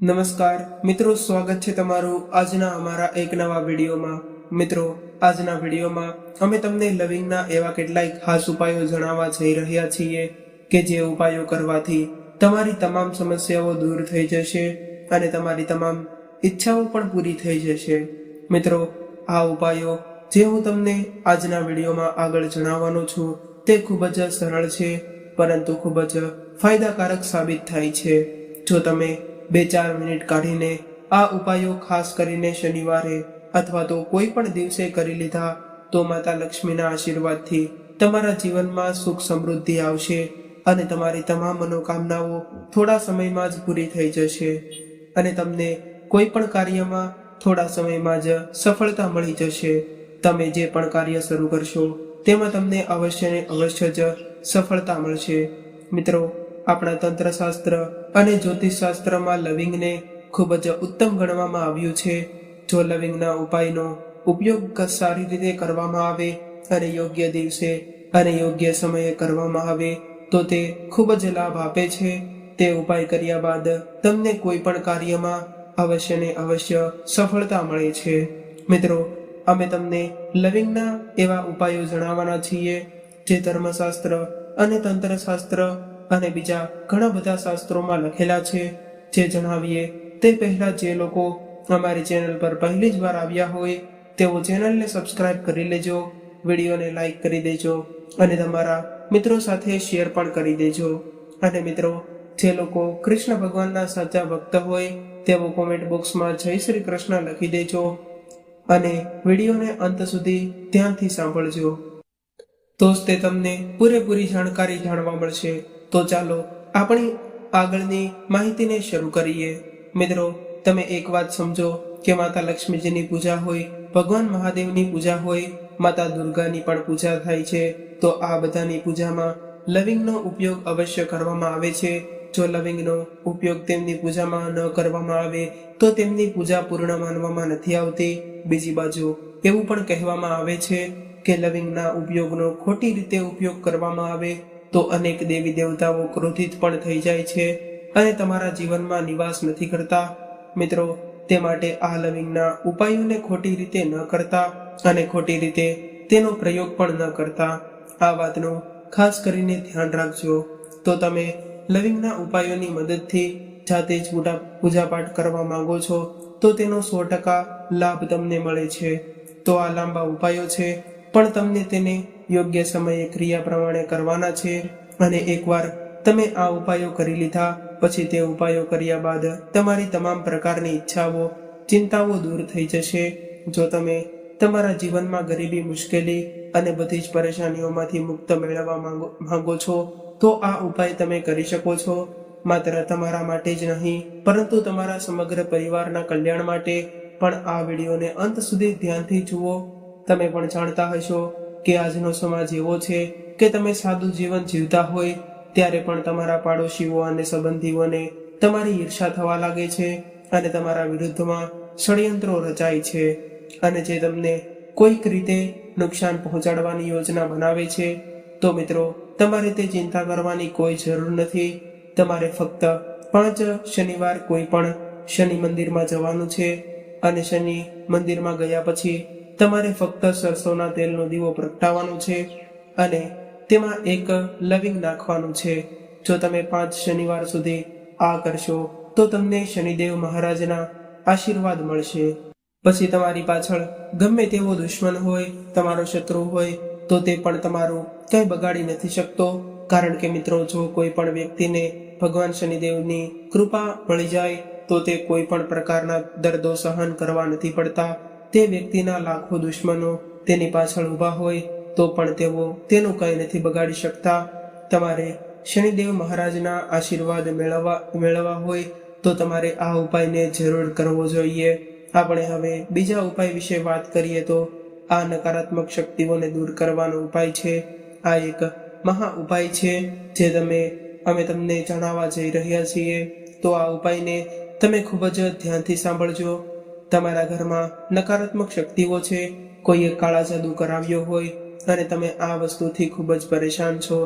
નમસ્કાર મિત્રો, સ્વાગત છે તમારું આજના અમારા એક નવા વિડીયોમાં। મિત્રો, આજના વિડીયોમાં અમે તમને લવિંગના એવા કેટલાક ખાસ ઉપાયો જણાવવા જઈ રહ્યા છીએ કે જે ઉપાયો કરવાથી તમારી તમામ સમસ્યાઓ દૂર થઈ જશે અને તમારી તમામ ઈચ્છાઓ પણ પૂરી થઈ જશે। મિત્રો, આ ઉપાયો જે હું તમને આજના વિડીયોમાં આગળ જણાવવાનો છું તે ખૂબ જ સરળ છે, પરંતુ ખૂબ જ ફાયદાકારક સાબિત થાય છે। જો તમે 2-4 મિનિટ કાઢીને આ ઉપાયો ખાસ કરીને શનિવારે અથવા તો કોઈ પણ દિવસે કરી લીધા તો માતા લક્ષ્મીના આશીર્વાદથી તમારા જીવનમાં સુખ સમૃદ્ધિ આવશે અને તમારી તમામ મનોકામનાઓ થોડા સમયમાં જ પૂરી થઈ જશે અને તમને કોઈ પણ કાર્યમાં થોડા સમયમાં જ સફળતા મળી જશે। તમે જે પણ કાર્ય શરૂ કરશો તેમાં તમને અવશ્ય ને અવશ્ય જ સફળતા મળશે। મિત્રો, આપણા તંત્રશાસ્ત્ર અને જ્યોતિષશાસ્ત્રમાં લવિંગને ખૂબ જ ઉત્તમ ગણવામાં આવ્યું છે। જો લવિંગના ઉપાયનો ઉપયોગ સારી રીતે કરવામાં આવે અને યોગ્ય દિવસે અને યોગ્ય સમયે કરવામાં આવે તો તે ખૂબ જ લાભ આપે છે। તે ઉપાય કર્યા બાદ તમને કોઈ પણ કાર્યમાં અવશ્ય ને અવશ્ય સફળતા મળે છે। મિત્રો, અમે તમને લવિંગના એવા ઉપાયો જણાવવાના છીએ જે ધર્મશાસ્ત્ર અને તંત્રશાસ્ત્ર અને બીજા ઘણા બધા શાસ્ત્રોમાં લખેલા છે। જે જણાવીએ તે પહેલા જે લોકો અમારી ચેનલ પર પહેલી જ વાર આવ્યા હોય તેઓ ચેનલને સબસ્ક્રાઇબ કરી લેજો, વિડીયોને લાઈક કરી દેજો અને તમારા મિત્રો સાથે શેર પણ કરી દેજો। અને મિત્રો, જે લોકો કૃષ્ણ ભગવાનના સાચા ભક્ત હોય તેઓ કોમેન્ટ બોક્સમાં જય શ્રી કૃષ્ણ લખી દેજો અને વિડીયોને અંત સુધી ધ્યાનથી સાંભળજો, તો જ તે તમને પૂરેપૂરી જાણકારી જાણવા મળશે। તો ચાલો આપણી આગળની માહિતીને શરૂ કરીએ। મિત્રો, તમે એક વાત સમજો કે માતા લક્ષ્મીજીની પૂજા હોય, ભગવાન મહાદેવની પૂજા હોય, માતા દુર્ગાની પણ પૂજા થાય છે, તો આ બધાની પૂજામાં લવિંગનો ઉપયોગ અવશ્ય કરવામાં આવે છે। જો લવિંગનો ઉપયોગ તેમની પૂજામાં ન કરવામાં આવે તો તેમની પૂજા પૂર્ણ માનવામાં નથી આવતી। બીજી બાજુ એવું પણ કહેવામાં આવે છે કે લવિંગના ઉપયોગનો ખોટી રીતે ઉપયોગ કરવામાં આવે તો અનેક દેવી દેવતાઓ ક્રોધિત પણ થઈ જાય છે અને તમારા જીવનમાં નિવાસ નથી કરતા। મિત્રો, તે માટે આ લવિંગના ઉપાયોને ખોટી રીતે ન કરતા અને ખોટી રીતે તેનો પ્રયોગ પણ ન કરતા, આ વાતનું ખાસ કરીને ધ્યાન રાખજો। તો તમે લવિંગના ઉપાયોની મદદથી જાતે જ પૂજાપાઠ કરવા માંગો છો તો તેનો 100% લાભ તમને મળે છે। તો આ લાંબા ઉપાયો છે, પણ તમને તેને યોગ્ય સમયે ક્રિયા પ્રમાણે કરવાના છે અને એકવાર તમે આ ઉપાયો કરી લીધા પછી તે ઉપાયો કર્યા બાદ તમારી તમામ પ્રકારની ઈચ્છાઓ, ચિંતાઓ દૂર થઈ જશે। જો તમે તમારા જીવનમાં ગરીબી, મુશ્કેલી અને બધી જ પરેશાનીઓમાંથી મુક્ત મેળવવા માંગો છો તો આ ઉપાય તમે કરી શકો છો। માત્ર તમારા માટે જ નહીં પરંતુ તમારા સમગ્ર પરિવારના કલ્યાણ માટે પણ આ વિડીયોને અંત સુધી ધ્યાનથી જુઓ। તમે પણ જાણતા હશો કે આજનો સમાજ એવો છે કે તમે સાદું જીવન જીવતા હોય ત્યારે પણ તમારા પાડોશીઓ અને સંબંધીઓને તમારી ઈર્ષા થવા લાગે છે અને તમારા વિરુદ્ધમાં ષડયંત્રો રચાય છે અને જે તમને કોઈક રીતે નુકસાન પહોંચાડવાની યોજના બનાવે છે। તો મિત્રો, તમારે તે ચિંતા કરવાની કોઈ જરૂર નથી। તમારે ફક્ત 5 શનિવાર કોઈ પણ શનિ મંદિરમાં જવાનું છે અને શનિ મંદિરમાં ગયા પછી તમારે ફક્ત સરસોના તેલનો દીવો પ્રગટાવવાનો છે અને તેમાં એક લવિંગ નાખવાનું છે। જો તમે 5 શનિવાર સુધી આ કરશો તો તમને શનિદેવ મહારાજના આશીર્વાદ મળશે। પછી તમારી પાછળ ગમે તેવો દુશ્મન હોય, તમારો શત્રુ હોય તો તે પણ તમારું કંઈ બગાડી નથી શકતો, કારણ કે મિત્રો, જો કોઈ પણ વ્યક્તિને ભગવાન શનિદેવની કૃપા મળી જાય તો તે કોઈ પણ પ્રકારના દર્દો સહન કરવા નથી પડતા। તે વ્યક્તિના લાખો દુશ્મનો તેની પાછળ ઊભા હોય તો પણ તેઓ તેનું કંઈ નથી બગાડી શકતા। તમારે શનિદેવ મહારાજના આશીર્વાદ મેળવવા હોય તો તમારે આ ઉપાયને જરૂર કરવો જોઈએ। આપણે હવે બીજા ઉપાય વિશે વાત કરીએ તો આ નકારાત્મક શક્તિઓને દૂર કરવાનો ઉપાય છે। આ એક મહા ઉપાય છે જે અમે તમને જણાવવા જઈ રહ્યા છીએ। તો આ ઉપાયને તમે ખૂબ જ ધ્યાનથી સાંભળજો। તમારા ઘરમાં નકારાત્મક શક્તિઓ છે, કોઈએ કાળા જાદુ કરાવ્યો હોય અને તમે આ વસ્તુથી ખૂબ જ પરેશાન છો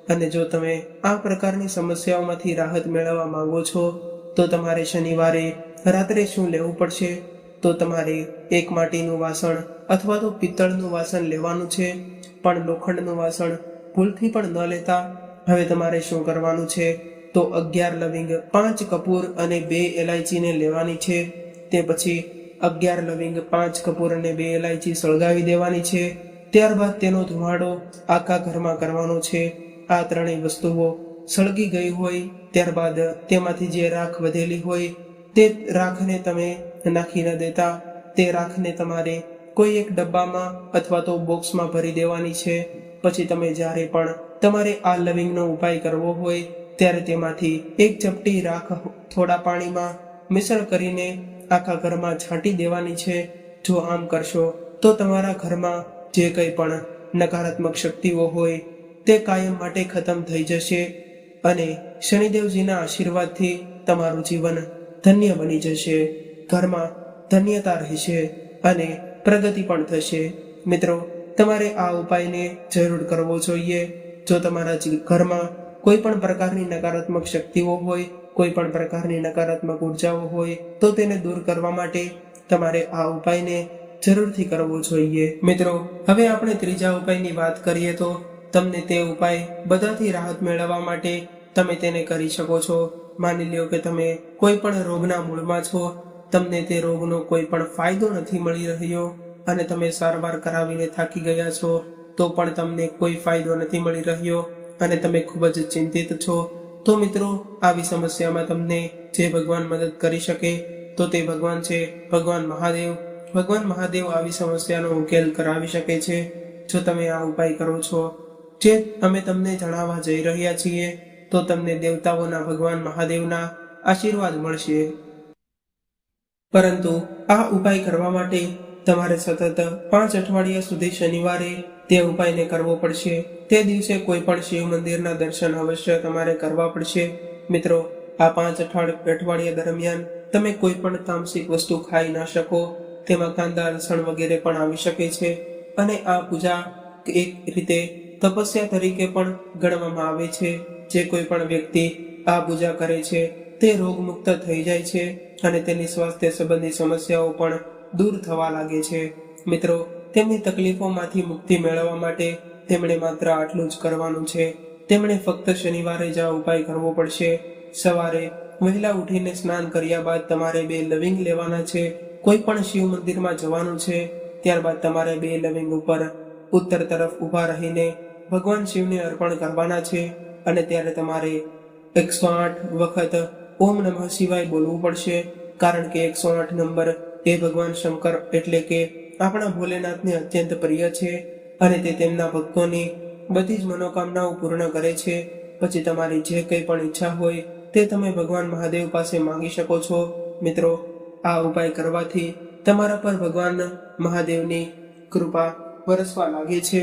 અને જો તમે આ પ્રકારની સમસ્યાઓમાંથી રાહત મેળવવા માંગો છો તો તમારે શનિવારે રાત્રે શું લેવું પડશે? તો તમારે એક માટીનું વાસણ અથવા તો પિત્તળનું વાસણ લેવાનું છે, પણ લોખંડનું વાસણ ભૂલથી પણ ન લેતા. હવે તમારે શું કરવાનું છે? તો 11 લવિંગ, 5 કપૂર અને 2 એલાયચીને લેવાની છે. તે પછી 11 લવિંગ, 5 કપૂર અને 2 એલાયચી સળગાવી દેવાની છે. ત્યારબાદ તેનો ધુમાડો આખા ઘરમાં કરવાનો છે. આ ત્રણેય વસ્તુઓ સળગી ગઈ હોય ત્યારબાદ તેમાંથી જે રાખ વધેલી હોય તે રાખને તમે નાખી ન દેતા. તે રાખને તમારે કોઈ એક ડબ્બામાં અથવા તો બોક્સમાં ભરી દેવાની છે. પછી તમે જ્યારે પણ તમારે આ લવિંગનો ઉપાય કરવો હોય ત્યારે તેમાંથી એક ચપટી રાખ થોડા પાણીમાં મિશ્ર કરીને આખા ઘરમાં છાંટી દેવાની છે. જો આમ કરશો તો તમારા ઘરમાં જે કંઈ પણ નકારાત્મક શક્તિઓ હોય તે કાયમ માટે ખતમ થઈ જશે અને શનિદેવજીના આશીર્વાદથી તમારું જીવન ધન્ય બની જશે. ઘરમાં ધન્યતા રહેશે અને પ્રગતિ પણ થશે. મિત્રો, તમારે આ ઉપાયને જરૂર કરવો જોઈએ. જો તમારા ઘરમાં કોઈ પણ પ્રકારની નકારાત્મક શક્તિઓ હોય, કોઈ પણ પ્રકારની નકારાત્મક ઉર્જાઓ હોય તો તેને દૂર કરવા માટે તમારે આ ઉપાયને જરૂરથી કરવો જોઈએ. મિત્રો, હવે આપણે ત્રીજા ઉપાયની વાત કરીએ તો તમને તે ઉપાય બધાથી રાહત મેળવવા માટે તમે તેને કરી શકો છો. માની લ્યો કે તમે કોઈ પણ રોગના મૂળમાં છો, તમને તે રોગનો કોઈ પણ ફાયદો નથી મળી રહ્યો અને તમે સારવાર કરાવીને થાકી ગયા છો તો પણ તમને કોઈ ફાયદો નથી મળી રહ્યો અને તમે ખૂબ જ ચિંતિત છો. તો મિત્રો, આવી સમસ્યામાં તમને જે ભગવાન મદદ કરી શકે તો તે ભગવાન છે ભગવાન મહાદેવ. ભગવાન મહાદેવ આવી સમસ્યાનો ઉકેલ કરાવી શકે છે જો તમે આ ઉપાય કરો છો જે અમે તમને જણાવવા જઈ રહ્યા છીએ. તો તમને દેવતાઓના ભગવાન મહાદેવના આશીર્વાદ મળશે. પરંતુ આ ઉપાય કરવા માટે તમારે સતત 5 અઠવાડિયા સુધી શનિવારે તે ઉપાયને કરવો પડશે. તે દિવસે કોઈ પણ શિવ મંદિરના દર્શન અવશ્ય તમારે કરવા પડશે. મિત્રો, આ 5 અઠવાડિયા દરમિયાન તમે કોઈ પણ તામસિક વસ્તુ ખાઈ ના શકો. તેમાં કાંદા, લસણ વગેરે પણ આવી શકે છે અને આ પૂજા એક રીતે તપસ્યા તરીકે પણ ગણવામાં આવે છે. જે કોઈ પણ વ્યક્તિ આ પૂજા કરે છે તે રોગમુક્ત થઈ જાય છે અને તેની સ્વાસ્થ્ય સંબંધી સમસ્યાઓ પણ દૂર થવા લાગે છે. મિત્રો, તેમની તકલીફોમાંથી મુક્તિ મેળવવા માટે તેમણે માત્ર આટલું જ કરવાનું છે. તેમણે ફક્ત શનિવારે જ આ ઉપાય કરવો પડશે. સવારે વહેલા ઉઠીને સ્નાન કર્યા બાદ તમારે 2 લવિંગ લેવાના છે. કોઈ પણ શિવ મંદિરમાં જવાનું છે. ત્યારબાદ તમારે 2 લવિંગ ઉપર ઉત્તર તરફ ઊભા રહીને ભગવાન શિવને અર્પણ કરવાના છે અને ત્યારે તમારે 108 વખત ઓમ નમઃ શિવાય બોલવું પડશે. કારણ કે 108 નંબર એ ભગવાન શંકર એટલે કે આપણા ભોલેનાથને અત્યંત પ્રિય છે અને તે તેમના ભક્તોની બધી જ મનોકામનાઓ પૂર્ણ કરે છે. પછી તમારી જે કંઈ પણ ઈચ્છા હોય તે તમે ભગવાન મહાદેવ પાસે માંગી શકો છો. મિત્રો, આ ઉપાય કરવાથી તમારા પર ભગવાન મહાદેવની કૃપા વરસવા લાગે છે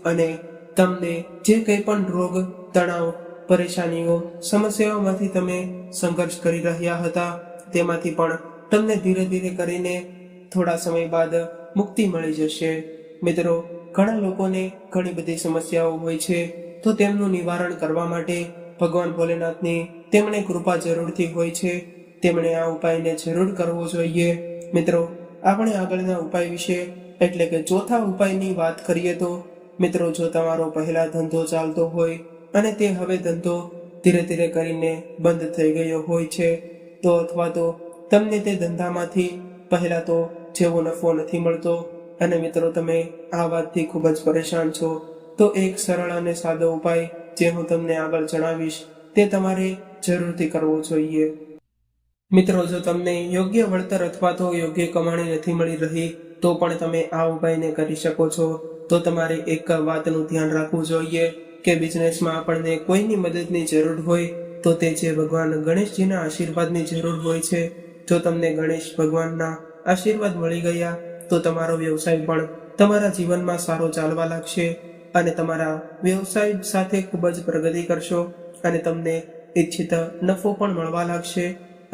અને તમને જે કંઈ પણ રોગ, તણાવ, પરેશાનીઓ, સમસ્યાઓમાંથી તમે સંઘર્ષ કરી રહ્યા હતા તેમાંથી પણ તમને ધીરે ધીરે કરીને થોડા સમય બાદ મુક્તિ મળી જશે. મિત્રો, ઘણા લોકોને ઘણી બધી સમસ્યાઓ હોય છે તો તેમનું નિવારણ કરવા માટે ભગવાન ભોલેનાથની તેમણે કૃપા જરૂરથી હોય છે. તેમણે આ ઉપાયને જરૂર કરવો જોઈએ. મિત્રો, આપણે આગળના ઉપાય વિશે એટલે કે ચોથા ઉપાયની વાત કરીએ તો મિત્રો, જો તમારો પહેલા ધંધો ચાલતો હોય અને તે હવે ધંધો ધીરે ધીરે કરીને બંધ થઈ ગયો હોય છે તો અથવા તો તમને તે ધંધામાંથી પહેલા તો જેવો નફો નથી મળતો અને મિત્રો તમે આ વાતથી ખૂબ જ પરેશાન છો, તો એક સરળ અને સાદો ઉપાય જે હું તમને આગળ જણાવીશ તે તમારે જરૂરથી કરવો જોઈએ. મિત્રો, જો તમને યોગ્ય વળતર અથવા તો યોગ્ય કમાણી નથી મળી રહી તો પણ તમે આ ઉપાયને કરી શકો છો. તો તમારે એક વાતનું ધ્યાન રાખવું જોઈએ કે બિઝનેસમાં આપણને કોઈની મદદની જરૂર હોય તો તે છે ભગવાન ગણેશજીના આશીર્વાદની જરૂર હોય છે. જો તમને ગણેશ ભગવાનના આશીર્વાદ મળી ગયા તો તમારો વ્યવસાય પણ તમારા જીવનમાં સારો ચાલવા લાગશે અને તમારા વ્યવસાય સાથે ખૂબ જ પ્રગતિ કરશો અને તમને ઈચ્છિત નફો પણ મળવા લાગશે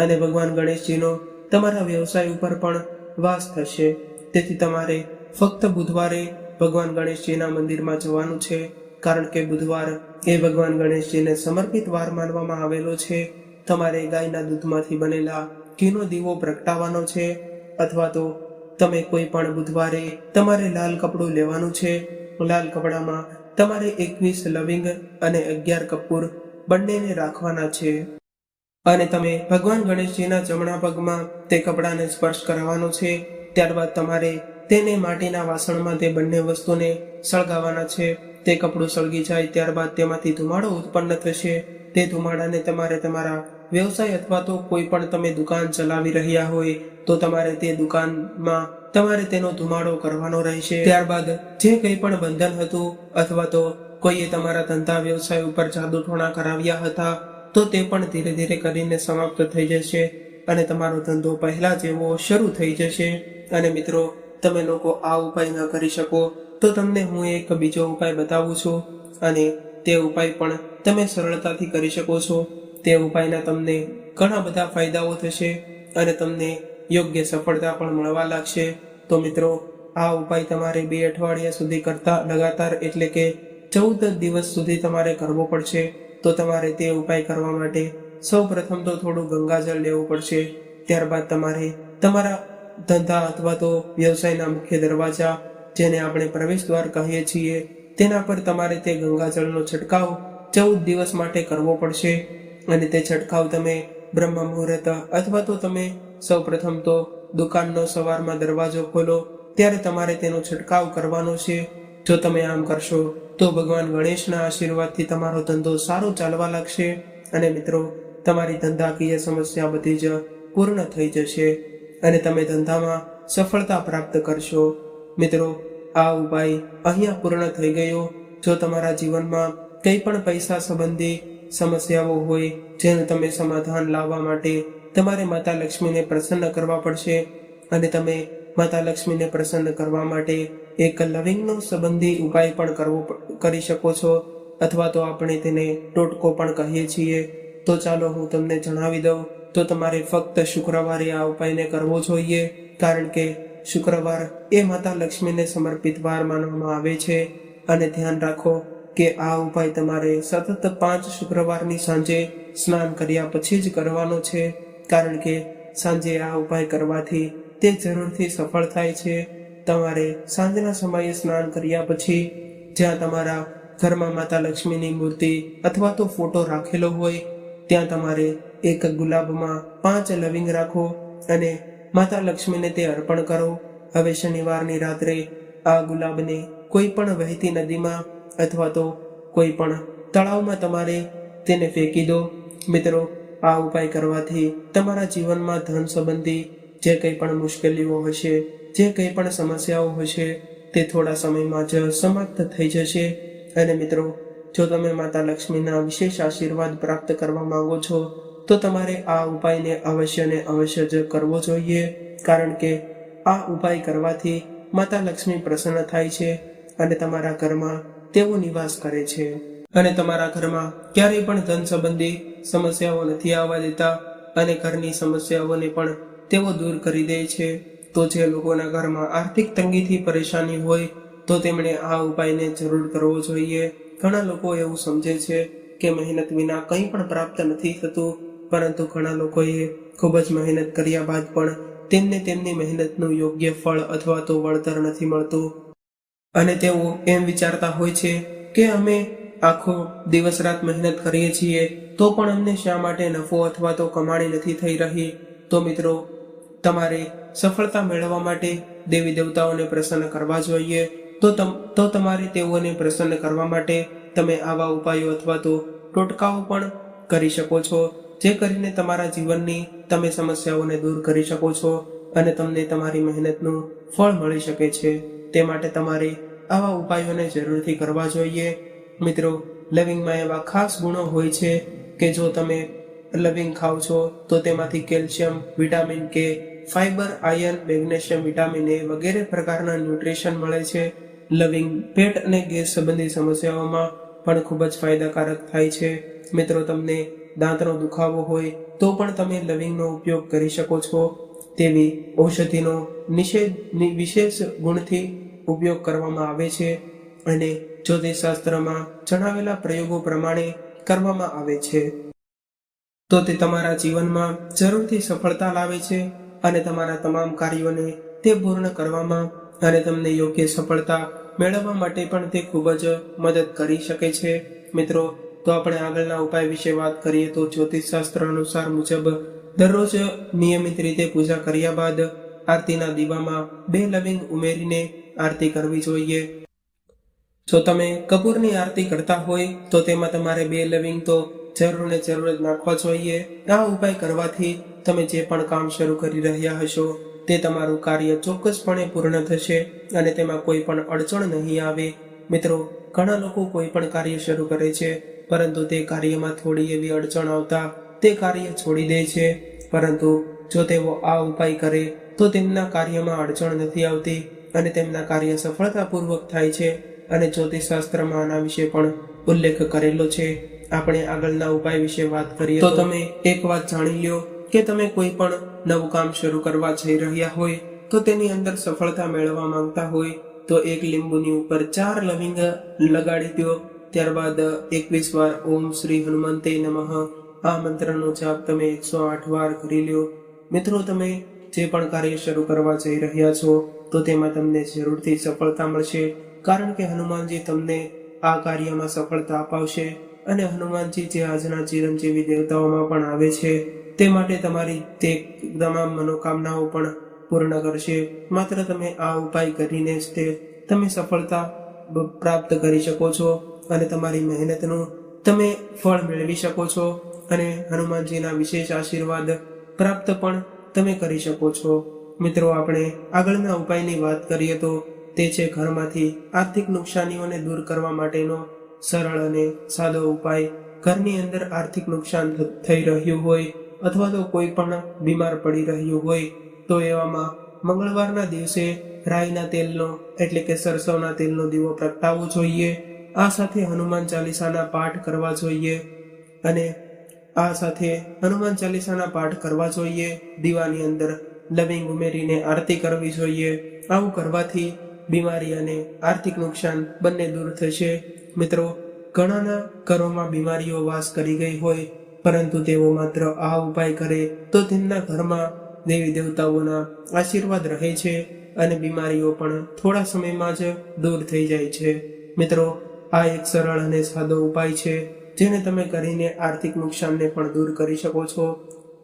અને ભગવાન ગણેશજીનો તમારા વ્યવસાય ઉપર પણ વાસ થશે. તેથી તમારે ફક્ત બુધવારે ભગવાન ગણેશજીના મંદિરમાં જવાનું છે, કારણ કે બુધવાર એ ભગવાન ગણેશજીને સમર્પિત વાર માનવામાં આવેલો છે. તમારે ગાયના દૂધમાંથી બનેલા ઘીનો દીવો પ્રગટાવવાનો છે, અથવા તો તમે કોઈ પણ બુધવારે તમારે લાલ કપડું લેવાનું છે. લાલ કપડામાં તમારે 21 લવિંગ અને 11 કપૂર બંનેને રાખવાના છે, અને તમે ભગવાન ગણેશજીના જમણા પગમાં તે કપડાને સ્પર્શ કરાવવાનો છે. ત્યારબાદ તમારે તેને માટીના વાસણમાં તે બંને વસ્તુને સળગાવવાના છે. તે કપડું સળગી જાય ત્યારબાદ તેમાંથી ધુમાડો ઉત્પન્ન થશે. તે ધુમાડાને તમારે તમારા વ્યવસાય અથવા તો કોઈ પણ તમે દુકાન ચલાવી રહ્યા હોય તો તમારે તે દુકાનમાં તમારે તેનો ધુમાડો કરવાનો રહેશે. ત્યારબાદ જે કંઈ પણ બંધન હતું અથવા તો કોઈએ તમારા ધંધા વ્યવસાય ઉપર જાદુટોણા કરાવ્યા હતા તો તે પણ ધીરે ધીરે કરીને સમાપ્ત થઈ જશે અને તમારો ધંધો પહેલા જેવો શરૂ થઈ જશે. અને મિત્રો, તમે લોકો આ ઉપાય ન કરી શકો તો તમને હું એક બીજો ઉપાય બતાવું છું, અને તે ઉપાય પણ તમે સરળતાથી કરી શકો છો. તે ઉપાયના તમને ઘણા બધા ફાયદાઓ થશે અને તમને યોગ્ય સફળતા પણ મળવા લાગશે. તો મિત્રો, આ ઉપાય તમારે 2 અઠવાડિયા સુધી કરતા લગાતાર એટલે કે 14 દિવસ સુધી તમારે કરવો પડશે. તો તમારે તે ઉપાય કરવા માટે સૌ પ્રથમ તો થોડું ગંગાજળ લેવું પડશે. ત્યારબાદ તમારે તમારા ધંધા અથવા તો વ્યવસાયના મુખ્ય દરવાજા, જેને આપણે પ્રવેશ દ્વાર કહીએ છીએ, તેના પર તમારે તે ગંગાજળનો છંટકાવ 14 દિવસ માટે કરવો પડશે. અને તે છંટકાવ તમે બ્રહ્મ મુહૂર્ત અથવા તો તમે સૌ પ્રથમ તો દુકાનનો સવારમાં દરવાજો ખોલો ત્યારે તમારે તેનો છંટકાવ કરવાનો છે. જો તમે આમ કરશો તો ભગવાન ગણેશના આશીર્વાદથી તમારો ધંધો સારો ચાલવા લાગશે અને મિત્રો, તમારી ધંધાકીય સમસ્યા બધી જ પૂર્ણ થઈ જશે અને તમે ધંધામાં સફળતા પ્રાપ્ત કરશો. મિત્રો, આ ઉપાય અહીંયા પૂર્ણ થઈ ગયો. જો તમારા જીવનમાં કંઈ પણ પૈસા સંબંધી સમસ્યાઓ હોય જેનું તમે સમાધાન લાવવા માટે તમારે માતા લક્ષ્મીને પ્રસન્ન કરવા પડશે, અને તમે માતા લક્ષ્મીને પ્રસન્ન કરવા માટે એક લવિંગનો સંબંધી ઉપાય પણ કરી શકો છો, અથવા તો આપણે તેને ટોટકો પણ કહીએ છીએ. તો ચાલો હું તમને જણાવી દઉં. તો તમારે ફક્ત શુક્રવારે આ ઉપાયને કરવો જોઈએ, કારણ કે શુક્રવાર એ માતા લક્ષ્મીને સમર્પિત વાર માનવામાં આવે છે. અને ધ્યાન રાખો કે આ ઉપાય તમારે સતત 5 શુક્રવારની સાંજે સ્નાન કર્યા પછી જ કરવાનો છે, કારણ કે સાંજે આ ઉપાય કરવાથી તે જરૂરથી સફળ થાય છે. તમારે સાંજના સમયે સ્નાન કર્યા પછી જ્યાં તમારા ઘરમાં માતા લક્ષ્મીની મૂર્તિ અથવા તો ફોટો રાખેલો હોય ત્યાં તમારે એક ગુલાબમાં 5 લવિંગ રાખો અને માતા લક્ષ્મીને તે અર્પણ કરો. હવે શનિવારની રાત્રે આ ગુલાબને કોઈ પણ વહેતી નદીમાં અથવા તો કોઈ પણ તળાવમાં તમારે તેને ફેંકી દો. મિત્રો, આ ઉપાય કરવાથી તમારા જીવનમાં ધન સંબંધી જે કંઈ પણ મુશ્કેલીઓ હશે, જે કંઈ પણ સમસ્યાઓ હશે, તે થોડા સમયમાં જ સમાપ્ત થઈ જશે. અને મિત્રો, જો તમે માતા લક્ષ્મીના વિશેષ આશીર્વાદ પ્રાપ્ત કરવા માંગો છો તો તમારે આ ઉપાયને અવશ્ય ને અવશ્ય જ કરવો જોઈએ, કારણ કે આ ઉપાય કરવાથી માતા લક્ષ્મી પ્રસન્ન થાય છે અને તમારા ઘરમાં તેઓ નિવાસ કરે છે અને તમારા ઘરમાં ક્યારેય પણ ધન સંબંધી સમસ્યાઓ નથી આવવા દેતા અને ઘરની સમસ્યાઓને પણ તેઓ દૂર કરી દે છે. તો જે લોકોના ઘરમાં આર્થિક તંગીથી પરેશાની હોય તો તેમણે આ ઉપાયને જરૂર કરવો જોઈએ. ઘણા લોકો એવું સમજે છે કે મહેનત વિના કંઈ પણ પ્રાપ્ત નથી થતું, પરંતુ ઘણા લોકોએ ખૂબ જ મહેનત કર્યા બાદ પણ તેમને તેમની મહેનતનું યોગ્ય ફળ અથવા તો વળતર નથી મળતું, અને તેઓ એમ વિચારતા હોય છે કે અમે આખો દિવસ રાત મહેનત કરીએ છીએ તો પણ અમને શા માટે નફો અથવા તો કમાણી નથી થઈ રહી. તો મિત્રો, તમારે સફળતા મેળવવા માટે દેવી દેવતાઓને પ્રસન્ન કરવા જોઈએ. તો તમારે તેઓને પ્રસન્ન કરવા માટે તમે આવા ઉપાયો અથવા તો ટોટકાઓ પણ કરી શકો છો, જે કરીને તમારા જીવનની તમે સમસ્યાઓને દૂર કરી શકો છો અને તમને તમારી મહેનતનું ફળ મળી શકે છે. તે માટે તમારે આવા ઉપાયોને જરૂરથી કરવા જોઈએ. મિત્રો, લવિંગમાં એવા ખાસ ગુણો હોય છે કે જો તમે લવિંગ ખાઓ છો તો તેમાંથી કેલ્શિયમ, વિટામિન કે, fibre, iron, magnesium, vitamin A વગેરે પ્રકારના ન્યુટ્રિશન મળે છે. લવિંગ પેટ અને ગેસ સંબંધી સમસ્યાઓમાં પણ ખૂબ જ ફાયદાકારક થાય છે. મિત્રો, તમને દાંતનો દુખાવો હોય તો પણ તમે લવિંગનો ઉપયોગ કરી શકો છો. તેવી ઔષધિનો વિશેષ ગુણથી ઉપયોગ કરવામાં આવે છે અને જ્યોતિષશાસ્ત્રમાં જણાવેલા પ્રયોગો પ્રમાણે કરવામાં આવે છે. તો તે તમારા જીવનમાં જરૂરથી સફળતા લાવે છે અને તમારા તમામ કાર્યોને તે પૂર્ણ કરવામાં અને તમને યોગ્ય સફળતા મેળવવા માટે પણ તે ખૂબ જ મદદ કરી શકે છે. મિત્રો, તો આપણે આગળના ઉપાય વિશે વાત કરીએ તો જ્યોતિષશાસ્ત્ર અનુસાર મુજબ દરરોજ નિયમિત રીતે પૂજા કર્યા બાદ આરતીના દીવામાં 2 લવિંગ ઉમેરીને આરતી કરવી જોઈએ. જો તમે કપૂરની આરતી કરતા હોય તો તેમાં તમારે 2 લવિંગ તો જરૂર ને જરૂર જ નાખવા જોઈએ. આ ઉપાય કરવાથી તમે જે પણ કામ શરૂ કરી રહ્યા હશો તે તમારું કાર્ય ચોક્કસપણે પૂર્ણ થશે અને તેમાં કોઈ પણ અડચણ નહીં આવે. મિત્રો, ઘણા લોકો કોઈ પણ કાર્ય શરૂ કરે છે પરંતુ તે કાર્યમાં થોડી એવી અડચણ આવતા તે કાર્ય છોડી દે છે. પરંતુ જો તેઓ આ ઉપાય કરે તો તેમના કાર્યમાં અડચણ નથી આવતી અને તેમના કાર્ય સફળતાપૂર્વક થાય છે. અને જ્યોતિષશાસ્ત્રમાં આના વિશે પણ ઉલ્લેખ કરેલો છે. આપણે આગળના ઉપાય વિશે વાત કરીએ તો તમે એક વાત જાણી લ્યો કે તમે કોઈ પણ નવું કામ શરૂ કરવા જઈ રહ્યા હોય તો તેની અંદર સફળતા મેળવવા માંગતા હોય તો 1 લીંબુની ઉપર 4 લવિંગ લગાડી દો. ત્યારબાદ 21 વાર ઓમ શ્રી હનુમંતે નમઃ આ મંત્રનો જાપ તમે 108 વાર કરી લ્યો. મિત્રો, તમે જે પણ કાર્ય શરૂ કરવા જઈ રહ્યા છો તો તેમાં તમને જરૂરથી સફળતા મળશે, કારણ કે હનુમાનજી તમને આ કાર્યમાં સફળતા અપાવશે અને હનુમાનજી જે આજના ચિરંજીવી દેવતાઓમાં પણ આવે છે તે માટે તમારી તે તમામ મનોકામનાઓ પણ પૂર્ણ કરશે. માત્ર તમે આ ઉપાય કરીને જ તમે સફળતા પ્રાપ્ત કરી શકો છો અને તમારી મહેનતનું તમે ફળ મેળવી શકો છો અને હનુમાનજીના વિશેષ આશીર્વાદ પ્રાપ્ત પણ તમે કરી શકો છો. મિત્રો, આપણે આગળના ઉપાયની વાત કરીએ તો તે છે ઘરમાંથી આર્થિક નુકસાનીઓને દૂર કરવા માટેનો સરળ અને સાદો ઉપાય. ઘરની અંદર આર્થિક નુકસાન થઈ રહ્યું હોય અથવા તો કોઈ પણ બીમાર પડી રહ્યું હોય તો એવામાં મંગળવારના દિવસે રાઈના તેલનો એટલે કે સરસવના તેલનો દીવો પ્રગટાવવો જોઈએ. આ સાથે હનુમાન ચાલીસાના પાઠ કરવા જોઈએ દીવાની અંદર લવિંગ ઉમેરીને આરતી કરવી જોઈએ. આવું કરવાથી બીમારી અને આર્થિક નુકસાન બંને દૂર થશે. મિત્રો, ઘણાના ઘરોમાં બીમારીઓ વાસ કરી ગઈ હોય પરંતુ તેઓ માત્ર આ ઉપાય કરે તો તેમના ઘરમાં દેવી દેવતાઓના આશીર્વાદ રહે છે અને બીમારીઓ પણ થોડા સમયમાં જ દૂર થઈ જાય છે. મિત્રો, આ એક સરળ અને સાદો ઉપાય છે જેને તમે કરીને આર્થિક નુકસાનને પણ દૂર કરી શકો છો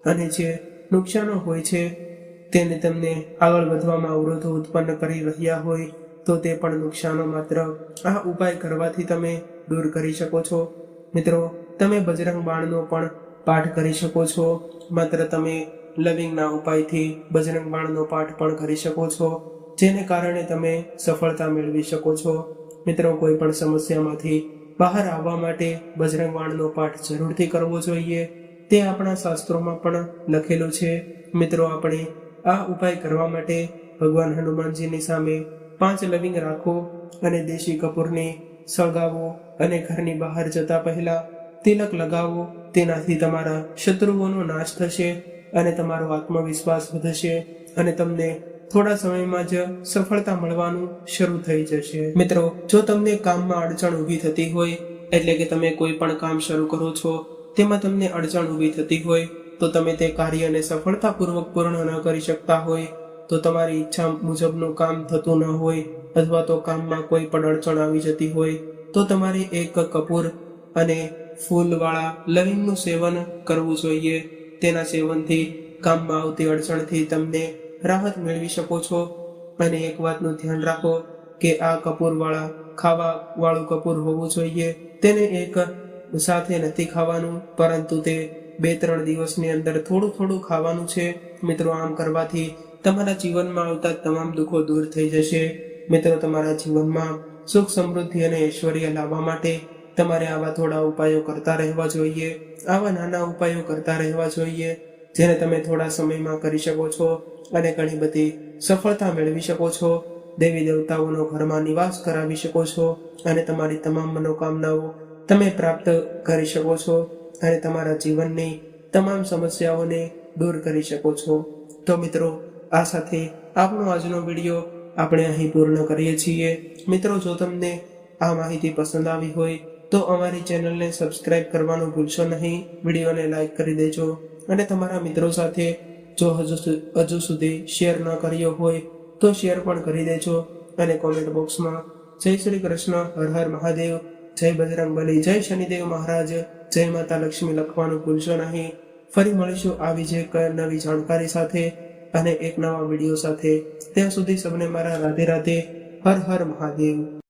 અને જે નુકસાનો હોય છે તેને તમને આગળ વધવામાં અવરોધો ઉત્પન્ન કરી રહ્યા હોય તો તે પણ નુકસાનો માત્ર આ ઉપાય કરવાથી તમે દૂર કરી શકો છો. મિત્રો, તમે બજરંગ બાણનો પણ પાઠ કરી શકો છો. માત્ર તમે લવિંગના ઉપાયથી બજરંગ બાણનો પાઠ પણ કરી શકો છો, જેને કારણે તમે સફળતા મેળવી શકો છો. મિત્રો, કોઈ પણ સમસ્યામાંથી બહાર આવવા માટે બજરંગ બાણનો પાઠ જરૂરથી કરવો જોઈએ. તે આપણા શાસ્ત્રોમાં પણ લખેલું છે. મિત્રો, આપણે આ ઉપાય કરવા માટે ભગવાન હનુમાનજીની સામે 5 લવિંગ રાખો અને દેશી કપૂરને સળગાવો અને ઘરની બહાર જતા પહેલા તિલક લગાવો. તેનાથી તમારા શત્રુઓનો નાશ થશે અને તમારો આત્મવિશ્વાસ વધશે અને તમને થોડા સમયમાં જ સફળતા મળવાનું શરૂ થઈ જશે. મિત્રો, જો તમને કામમાં અડચણ ઊભી થતી હોય એટલે કે તમે કોઈ પણ કામ શરૂ કરો છો તેમાં તમને અડચણ ઊભી થતી હોય તો તમે તે કાર્યને સફળતાપૂર્વક પૂર્ણ ન કરી શકતા હોય તો તમારી ઈચ્છા મુજબનું કામ થતું ન હોય અથવા તો કામમાં કોઈ પણ અડચણ આવી જતી હોય તો તમારે 1 કપૂર અને ફૂલવાળા લવિંગનું સેવન કરવું જોઈએ. તેના સેવનથી કામમાં આવતી અડચણથી તમને રાહત મેળવી શકો છો. અને એક વાતનું ધ્યાન રાખો કે આ કપૂરવાળા ખાવા વાળું કપૂર હોવું જોઈએ. તેને એક સાથે નથી ખાવાનું, પરંતુ તે 2-3 દિવસની અંદર થોડું થોડું ખાવાનું છે. મિત્રો, આમ કરવાથી તમારા જીવનમાં આવતા તમામ દુઃખો દૂર થઈ જશે. મિત્રો, તમારા જીવનમાં સુખ, સમૃદ્ધિ અને ઐશ્વર્ય લાવવા માટે તમારે આવા થોડા ઉપાયો કરતા રહેવા જોઈએ. આવા નાના ઉપાયો કરતા રહેવા જોઈએ જેને તમે થોડા સમયમાં કરી શકો છો અને ઘણી બધી સફળતા મેળવી શકો છો. દેવી દેવતાઓનો ઘરમાં નિવાસ કરાવી શકો છો અને તમારી તમામ મનોકામનાઓ તમે પ્રાપ્ત કરી શકો છો અને તમારા જીવનની તમામ સમસ્યાઓને દૂર કરી શકો છો. તો મિત્રો, આ સાથે આપણો આજનો વિડીયો આપણે અહીં પૂર્ણ કરીએ છીએ. મિત્રો, જો તમને આ માહિતી પસંદ આવી હોય તો અમારી ચેનલને સબસ્ક્રાઇબ કરવાનું ભૂલશો નહીં. વિડીયોને લાઈક કરી દેજો અને તમારા મિત્રો સાથે જો હજુ સુધી શેર ન કર્યો હોય તો શેર પણ કરી દેજો. અને કોમેન્ટ બોક્સમાં જય શ્રી કૃષ્ણ, હર હર મહાદેવ, જય બજરંગબલી, જય શનિદેવ મહારાજ, જય માતા લક્ષ્મી લખવાનું ભૂલશો નહીં. ફરી મળીશું આવી જ એક નવી જાણકારી સાથે અને એક નવા વિડીયો સાથે. ત્યાં સુધી સૌને મારા રાધે રાધે, હર હર મહાદેવ.